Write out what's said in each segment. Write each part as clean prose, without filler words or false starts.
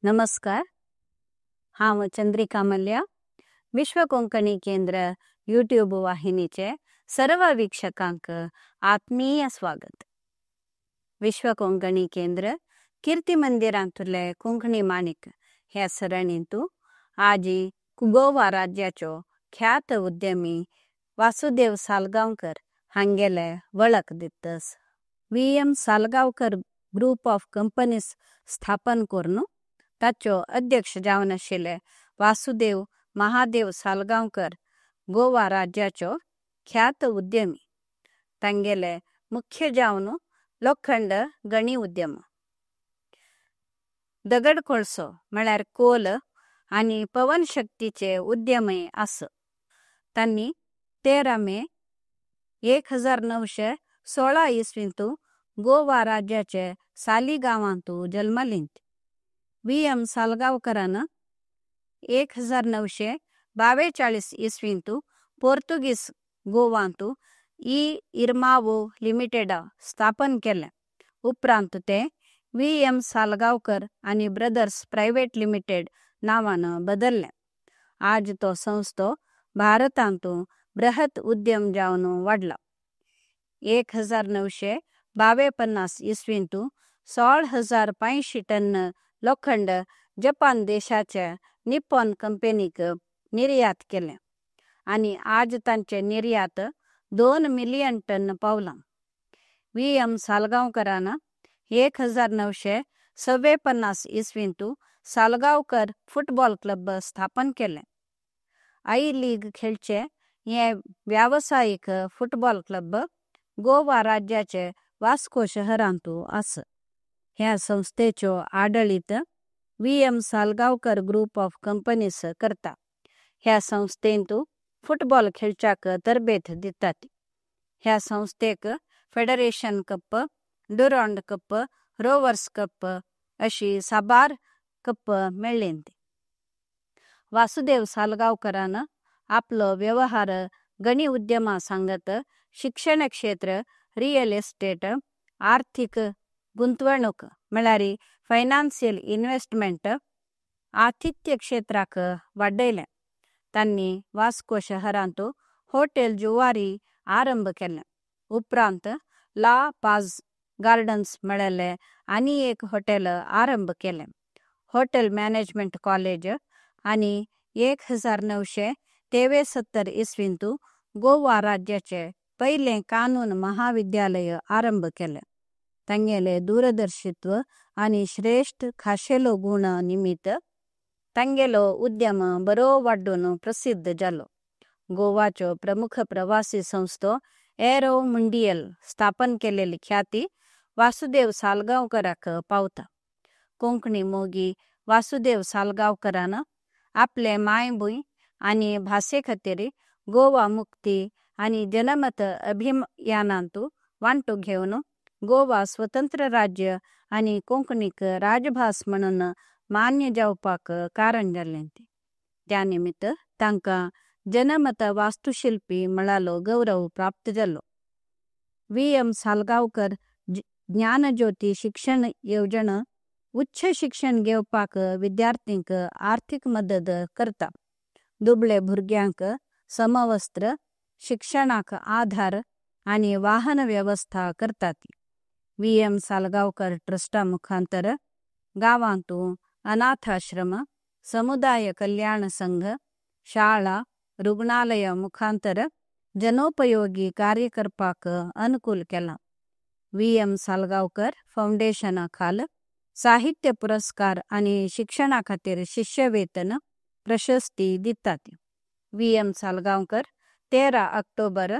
नमस्कार. हांव चंद्रिका मल्ल्या. विश्व कोंकणी केंद्र यूट्यूब वाहिनीचे सर्व वीक्षकांक आत्मीय स्वागत. विश्व कोंकणी केंद्र कीर्ती मंदिरांतले कोंकणी माणिक ह्या सरणींतू आजी गोवा राज्याचो ख्यात उद्यमी वासुदेव सालगांवकर हांगेले वळख दितस. VM Salgaonkar group of companies स्थापन करून ताचो अध्यक्ष जावन आशिल्ले वासुदेव महादेव सालगांवकर गोवा राज्याचो ख्यात उद्यमी. तांगेले मुख्य जावन लोखंड गणी उद्यम, दगड कोळसो म्हळ्यार कोल आनी पवन शक्तीचे उद्यमय आस. तांणी 13 मे 1916 इसवींतू गोवा राज्याचे सालिगांवांतू जल्मलींत. VM सालगांवकरान 1942 इसवींतू पोर्तुगीज गोवांतू इर्मावो लिमिटेडा स्थापन केले. उपरांत ते VM सालगांवकर आनी ब्रदर्स प्रायवेट लिमिटेड नावान बदलले. आज तो संस्थो भारतांतू बृहत उद्यम जावन वाडला. 1952 इसवींतू 16,500 टन लोखंड जपान देशाच्या निप्पॉन कंपनीक निर्यात केले आनी आज तांचे निर्यात 2 मिलियन टन पावलां. VM सालगांवकरान 1956 इसवींतू सालगांवकर फुटबॉल क्लब स्थापन केले. आई लीग खेळचे हे व्यावसायिक फुटबॉल क्लब गोवा राज्याचे वास्को शहरांतू आस. ह्या संस्थेचो आडळीत VM Salgaonkar group of companies करता. ह्या संस्थेंतू फुटबॉल खेळच्याक तरबेत दितात. ह्या संस्थेक federation cup, Durand cup, Rovers cup अशी साबार कप मेळ्ळेंत. वासुदेव सालगांवकरान आपलो व्यवहार गणी उद्यमा सांगत शिक्षण क्षेत्र, रियल एस्टेट, आर्थिक गुंतवणूक म्हळ्यार फायनान्शियल इन्व्हेस्टमेंट, आतिथ्य क्षेत्राक वाडयले. तांणी वास्को शहरांतू हॉटेल जुवारी आरंभ केले. उपरांत ला पाज गार्डन्स म्हळ्याले आनी एक हॉटेल आरंभ केले. हॉटेल मॅनेजमेंट कॉलेज आनी 1973 इसवींतू गोवा राज्याचे पहिले कानून महाविद्यालय आरंभ केले. तांगेले दूरदर्शित्व आनी श्रेष्ठ खाशेलो गुण निमित्त तांगेलो उद्यम बरो वाडून प्रसिद्ध जालो. गोवाचो प्रमुख प्रवासी संस्थो एरो मुंडियल स्थापन केलेली ख्याती वासुदेव सालगांवकराक पावता. कोंकणी मोगी वासुदेव सालगांवकरान आपले मायभूंय आनी भासे खातीर गोवा मुक्ती आनी जनमत अभियानांतू वांटो घेवन गोवा स्वतंत्र राज्य आनी कोंकणीक राजभास म्हणून मान्य जावपाक कारण जाल्लें. त्या निमित्त तांकां जनमत वास्तुशिल्पी मळालो गौरव प्राप्त जालो. VM सालगांवकर ज्ञानज्योती शिक्षण येवजण उच्च शिक्षण घेवपाक विद्यार्थींक आर्थीक मदत करता. दुबळे भुरग्यांक समवस्त्र, शिक्षणाक आधार आनी वाहन व्यवस्था करतात. VM सालगांवकर ट्रस्टा मुखांतर गांवांतू अनाथाश्रम, समुदाय कल्याण संघ, शाळा, रुग्णालय मुखांतर जनोपयोगी कार्य करपाक अनुकूल केला. VM सालगांवकर फाउंडेशना खाल साहित्य पुरस्कार आनी शिक्षणा खातीर शिष्यवेतन प्रशस्ती दितात. VM सालगांवकर 13 ऑक्टोबर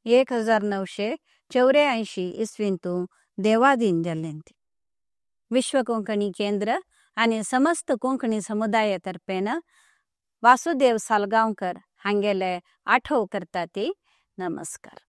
1984 इसवींतू देवादीन जाल्लेंत. विश्व कोंकणी केंद्र आनी समस्त कोंकणी समुदाया तर्फेन वासुदेव सालगांवकर हांगेले आठव करता ती नमस्कार.